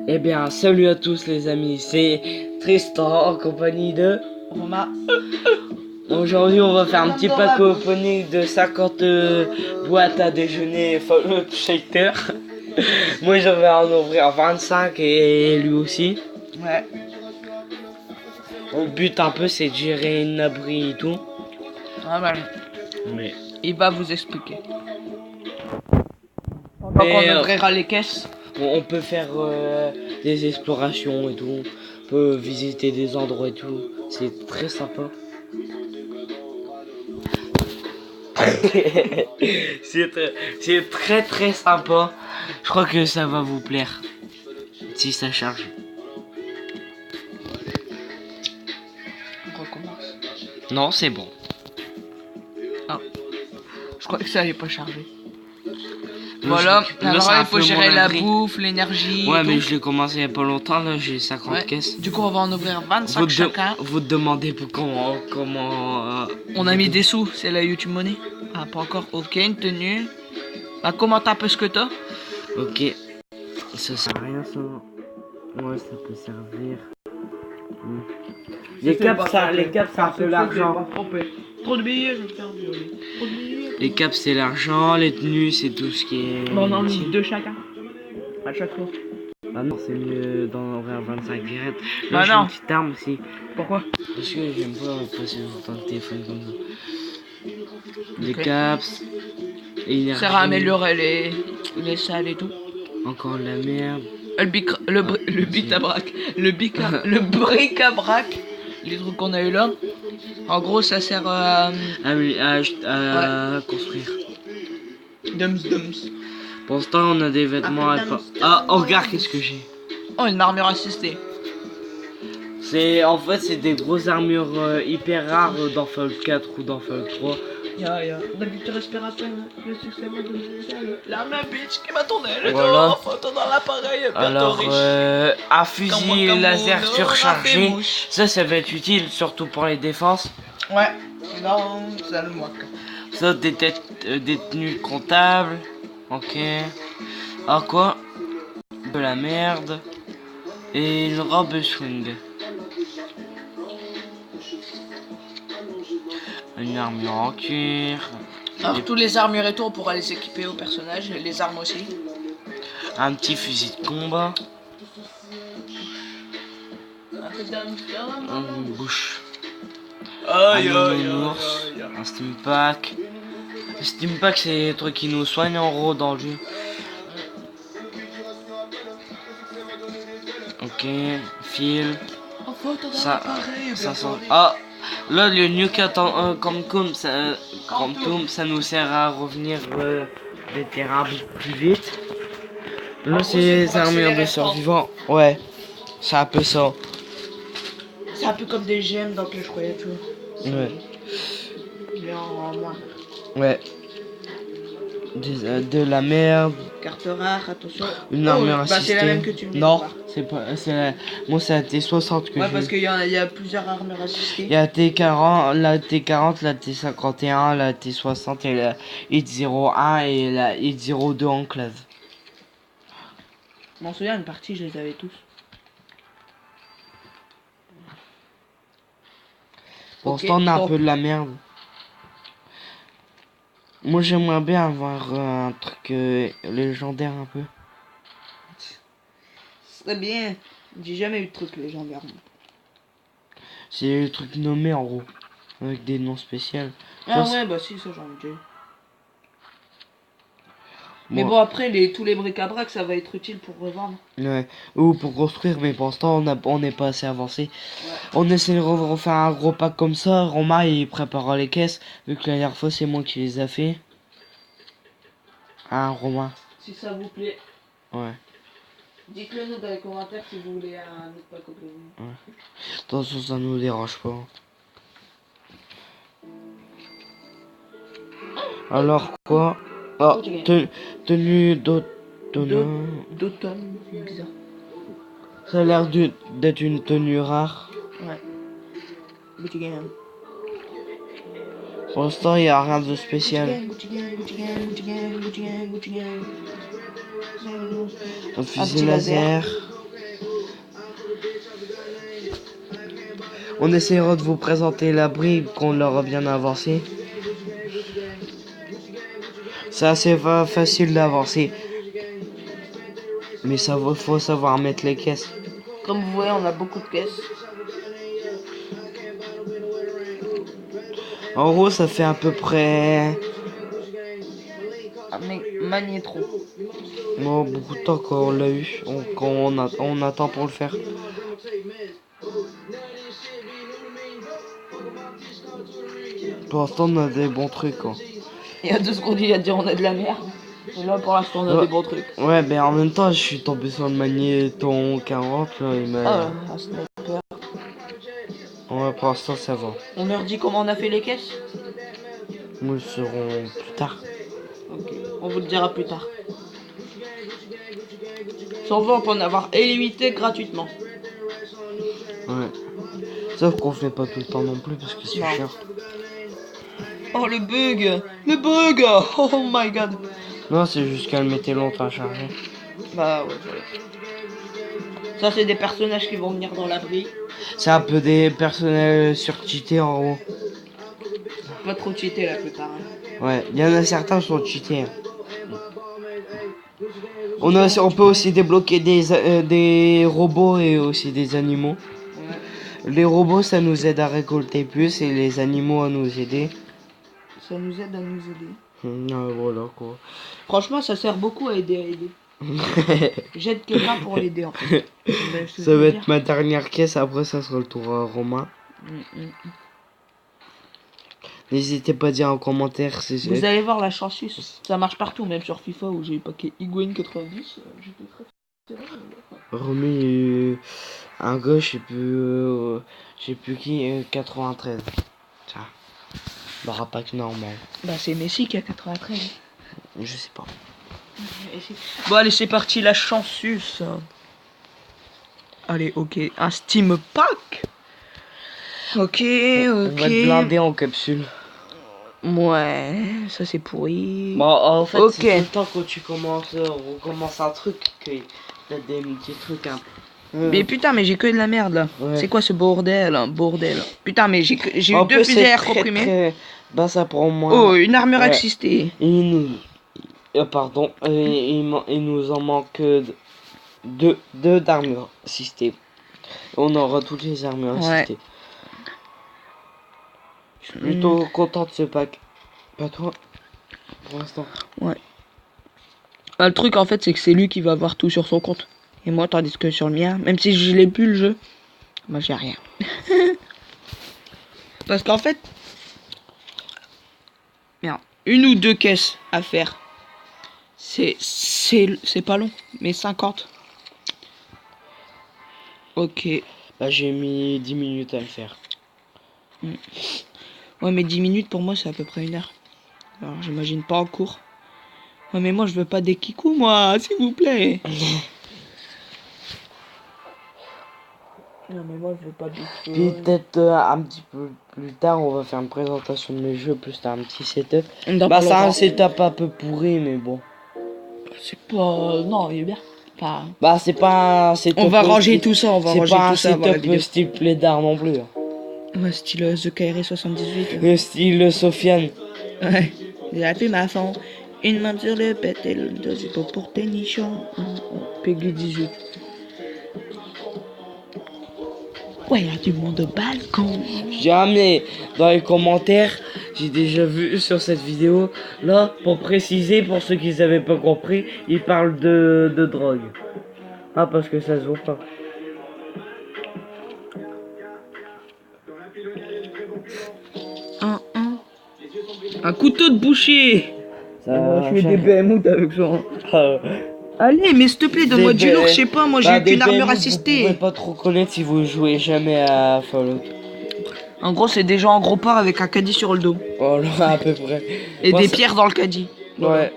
Eh bien, salut à tous les amis, c'est Tristan en compagnie de Romain. Aujourd'hui, on va faire un petit pack opening de 50 boîtes à déjeuner Fallout Shaker. Moi, je vais en ouvrir 25 et lui aussi. Ouais. Le but un peu, c'est de gérer une abri et tout. Ah ben, Mais, il va vous expliquer. Pendant qu'on ouvrira les caisses. on peut faire des explorations et tout. On peut visiter des endroits et tout. C'est très sympa. C'est très sympa. Je crois que ça va vous plaire. Si ça charge. On recommence. Non, c'est bon. Ah. Je crois que ça allait pas charger. Là, Voilà, là, alors c'est là, un il faut peu gérer mon la abri. bouffe, l'énergie. Ouais, et mais tout. je l'ai commencé il y a pas longtemps. Là, j'ai 50 Ouais. caisses. Du coup, on va en ouvrir 25 Vous, chacun. vous demandez pour comment. On a mis des sous, c'est la YouTube Money. Ah, pas encore. Ok, une tenue. Bah, commente un peu ce que t'as. Ok. Ça sert à rien, ça. Ouais, ça peut servir. Les caps, c'est un peu l'argent. Trop de billets, je vais faire violer. Trop de billets. Les caps, c'est l'argent. Les tenues, c'est tout ce qui est. Bon, on en utile. met deux chacun. À chaque fois. Ah non, c'est mieux d'en ouvrir 25 direct. Là, Bah j'ai non. une petite arme aussi. Pourquoi? Parce que j'aime pas passer longtemps de téléphone comme ça. Des Ok. caps. Énergie. Ça sert à améliorer les salles et tout. Encore de la merde. Le bitabrac, le bric-à-brac, les trucs qu'on a eu là. En gros, ça sert à Ah oui, à construire. dums. Pour l'instant, on a des vêtements. Ah, oh, regarde, qu'est-ce que j'ai. Oh, une armure assistée. En fait, c'est des grosses armures hyper rares dans Fallout 4 ou dans Fallout 3. D'habitude respiration, le succès m'a donné la même bitch qui m'a tourné le Voilà. dos, photo dans l'appareil, bientôt Alors, riche. un fusil Comme laser on surchargé. aura fait mouche. Ça va être utile, surtout pour les défenses. Ouais, non, ça le moque. Ça, des tenues comptables. Ok. Ah, quoi? De la merde. Et une robe swing. Une armure en cuir. Alors, tous les armures et tout, on pourra les équiper au personnage, les armes aussi. Un petit fusil de combat. Une bouche. Un nounours. Un steam pack. Le steam pack, c'est les trucs qui nous soignent en gros dans le jeu. Ok, fil. Ça sent. Ah, là le New Quantum, ça nous sert à revenir des terrains plus vite. Là, c'est les armures de survivants. Ouais, c'est un peu ça. C'est un peu comme des gemmes dans Clash Royale, tu vois. Ouais. Mais en moins. Ouais. De la merde. Carte rare, attention. Une armure bah, assistée. c'est la même que tu me dis. Non, c'est pas. Moi, c'est la T60 que Ouais, j'ai. parce qu'il y a plusieurs armures assistées. Il y a la T40, la T40, la T51, la T60 et la Hit 01 et la Hit 02 enclave. Je m'en souviens, une partie, je les avais tous. Pour Ok, l'instant, on a bon. un peu de la merde. Moi, j'aimerais bien avoir un truc légendaire un peu. Ce serait bien. J'ai jamais eu de truc légendaire. C'est le truc nommé en gros. Avec des noms spéciaux. Ah Ça, ouais, bah si, ça j'en ai déjà eu. Mais Bon. bon, après, tous les bric-à-brac, ça va être utile pour revendre. Ouais. Ou pour construire, mais pour l'instant, on n'est pas assez avancé. Ouais. On essaie de refaire un gros pack comme ça. Romain, il prépare les caisses. Vu que la dernière fois, c'est moi qui les a fait. Hein, Romain? Si ça vous plaît, Ouais. dites-le nous dans les commentaires si vous voulez un autre pack au plaisir. Attention, ça nous dérange pas. Alors quoi? Ah, tenue d'automne. D'automne, c'est bizarre. Ça a l'air d'être une tenue rare. Ouais. Gucci Gang. Pour l'instant, il n'y a rien de spécial. Gucci Gang. Un fusil laser. On essaiera de vous présenter l'abri qu'on l'aura bien avancé. C'est assez facile d'avancer. Mais ça faut savoir mettre les caisses. Comme vous voyez, on a beaucoup de caisses. En gros, ça fait à peu près... Ah, mais maniez trop. Oh, beaucoup de temps qu'on l'a eu. On attend pour le faire. Pour l'instant, on a des bons trucs, quoi. Il y a 2 secondes, il a dit on a de la merde. Et là, pour l'instant, on a Ouais. des bons trucs. Ouais, mais en même temps, je suis tombé sur le magnéton 40, là, il m'a... Ah, un sniper. Ouais, pour l'instant, ça va. On leur dit comment on a fait les caisses? Nous le saurons plus tard. Ok, on vous le dira plus tard. Si on veut, on peut en avoir illimité gratuitement. Ouais. Sauf qu'on fait pas tout le temps non plus parce que c'est Non. cher. Oh, le bug! Le bug! Oh my god! Non, c'est juste qu'elle mettait longtemps à charger. Bah ouais. Ça, c'est des personnages qui vont venir dans l'abri. C'est un peu des personnels surcheatés en gros. Pas trop cheater la plupart. Hein. Ouais, il y en a certains qui sont cheatés. Hein. On peut aussi débloquer des robots et aussi des animaux. Ouais. Les robots, ça nous aide à récolter plus et les animaux à nous aider. Ça nous aide à nous aider. Voilà quoi. Franchement, ça sert beaucoup à aider. J'aide quelqu'un pour l'aider en fait. Ben, Ça va être ma dernière caisse, après ça sera le tour à Romain. N'hésitez pas à dire en commentaire si Vous allez voir la chanceuse. Ça marche partout, même sur FIFA où j'ai eu paquet Higuain 90. J'étais très Romain, un gauche, je sais plus qui, 93. Tiens. Bah, pas que normal. Bah, c'est Messi qui a 93. Je sais pas. Bon, allez, c'est parti, la chanceuse. Allez, ok. Un Steam Pack. Ok. On va te blinder en capsule. Ouais, ça c'est pourri. Bon, en fait, ok. c'est tout le temps quand tu recommences un truc, que t'as des petits trucs un peu. Mais putain, mais j'ai que de la merde là. Ouais. C'est quoi ce bordel, hein, bordel. Putain, mais j'ai eu 2 fusils à air comprimés. Bah, ça prend moins. Oh, une armure Ouais. assistée. Pardon, il nous en manque deux d'armure assistée. On aura toutes les armures assistées. Je suis plutôt content de ce pack. Pas toi, pour l'instant. Ouais. Bah, le truc en fait, c'est que c'est lui qui va avoir tout sur son compte. Et moi, tandis que sur le mien, même si je l'ai plus le jeu, moi j'ai rien. Parce qu'en fait, merde, 1 ou 2 caisses à faire. C'est pas long, mais 50. Ok. Bah, j'ai mis 10 minutes à le faire. Ouais, mais 10 minutes pour moi, c'est à peu près 1 heure. Alors, j'imagine pas en cours. Ouais, mais moi, je veux pas des kikou, moi, s'il vous plaît. Non, mais moi, je veux pas des Puis peut-être un petit peu plus tard, on va faire une présentation de mes jeux, plus t'as un petit setup. Bah, c'est un setup un peu pourri, mais bon. C'est pas... Non, il est bien. Enfin... Bah, c'est pas un setup... On va ranger tout ça, on va ranger tout ça. C'est pas un setup style Plédard non plus. Ouais, style The KR 78. Le style Sofiane. Ouais. J'ai appelé ma femme. Une main sur le pète et le dos, c'est pour tes nichons. Peggy 18. Ouais, il y a du monde au balcon. Jamais dans les commentaires, j'ai déjà vu sur cette vidéo, là, pour préciser, pour ceux qui n'avaient pas compris, ils parlent de drogue. Ah, parce que ça se voit pas. Un couteau de boucher. Ça, je fais des BMO avec ça. Allez, mais s'il te plaît, donne-moi du lourd, je sais pas, moi j'ai eu qu'une armure assistée. Vous pouvez pas trop connaître si vous jouez jamais à Fallout. En gros, c'est des gens en gros part avec un caddie sur le dos. Oh là, à peu près. Et des pierres dans le caddie. Ouais.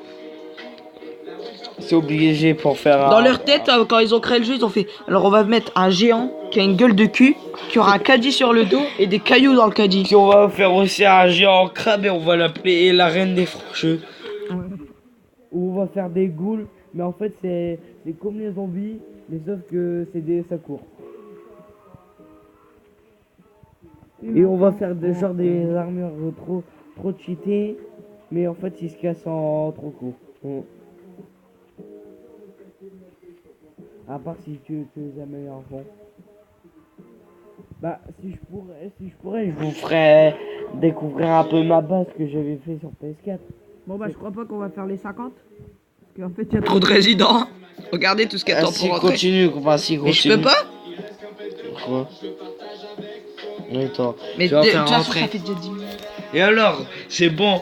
C'est obligé pour faire Dans leur tête, quand ils ont créé le jeu, ils ont fait alors on va mettre un géant qui a une gueule de cul, qui aura un caddie sur le dos et des cailloux dans le caddie. Puis on va faire aussi un géant crabe et on va l'appeler la reine des frocheux. Ouais. Où on va faire des ghouls Mais en fait, c'est comme les zombies, mais sauf que ça court. Et on va faire des armures trop cheatées, mais en fait, ils se cassent en trop court. À part si tu les améliores en fond. Bah, si je pourrais, je vous ferais découvrir un peu ma base que j'avais fait sur PS4. Bon bah je crois pas qu'on va faire les 50. Parce qu'en fait il y a trop de résidents. Regardez tout ce qu'il y a de temps Si pour rentrer. continue. Mais je peux pas. Quoi? Attends, Mais tu vas de faire toute façon rentrer. ça fait déjà 10 minutes. Et alors, c'est bon.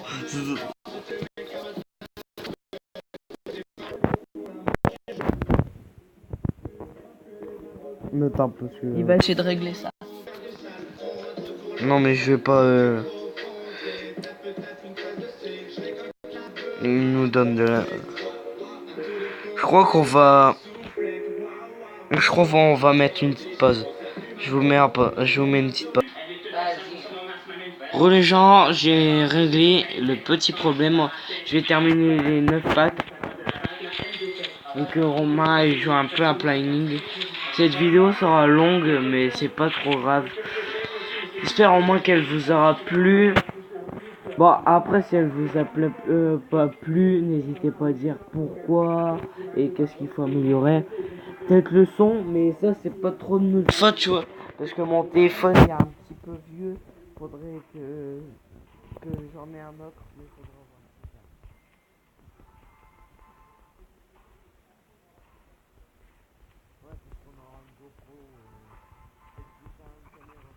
Attends, parce que... Il va essayer de régler ça. Non, mais je vais pas... Il nous donne de la... Je crois qu'on va mettre une petite pause. Je vous mets une petite pause. Re les gens, j'ai réglé le petit problème. Je vais terminer les 9 packs. Et que Romain il joue un peu un planning. Cette vidéo sera longue, mais c'est pas trop grave. J'espère au moins qu'elle vous aura plu. Bon, après, si elle vous a pas plu, n'hésitez pas à dire pourquoi et qu'est-ce qu'il faut améliorer. Peut-être le son, mais ça, c'est pas trop de notre faute, tu vois. Parce que mon téléphone est un petit peu vieux. Faudrait que j'en ai un autre. Mais faudra voir. Ouais, parce qu'on aura une GoPro. Peut-être plus tard, une caméra.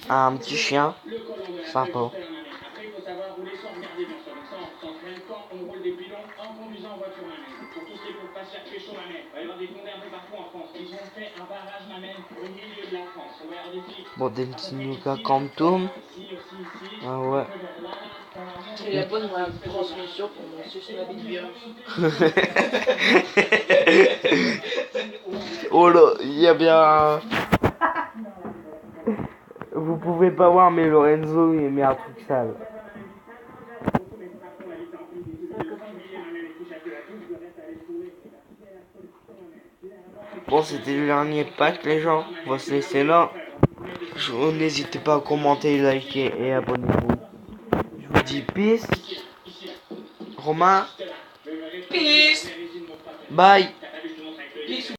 Un petit chien, sympa. Bon, des petits Nuka Quantum. Ah ouais. C'est la bonne transmission pour mon suce ma vie de virus. Oh là, il y a bien... Vous pouvez pas voir, mais Lorenzo il met un truc sale. Bon, c'était le dernier pack, les gens. On va se laisser là. N'hésitez pas à commenter, liker et abonnez-vous. Je vous dis peace. Romain. Peace. Bye. Peace.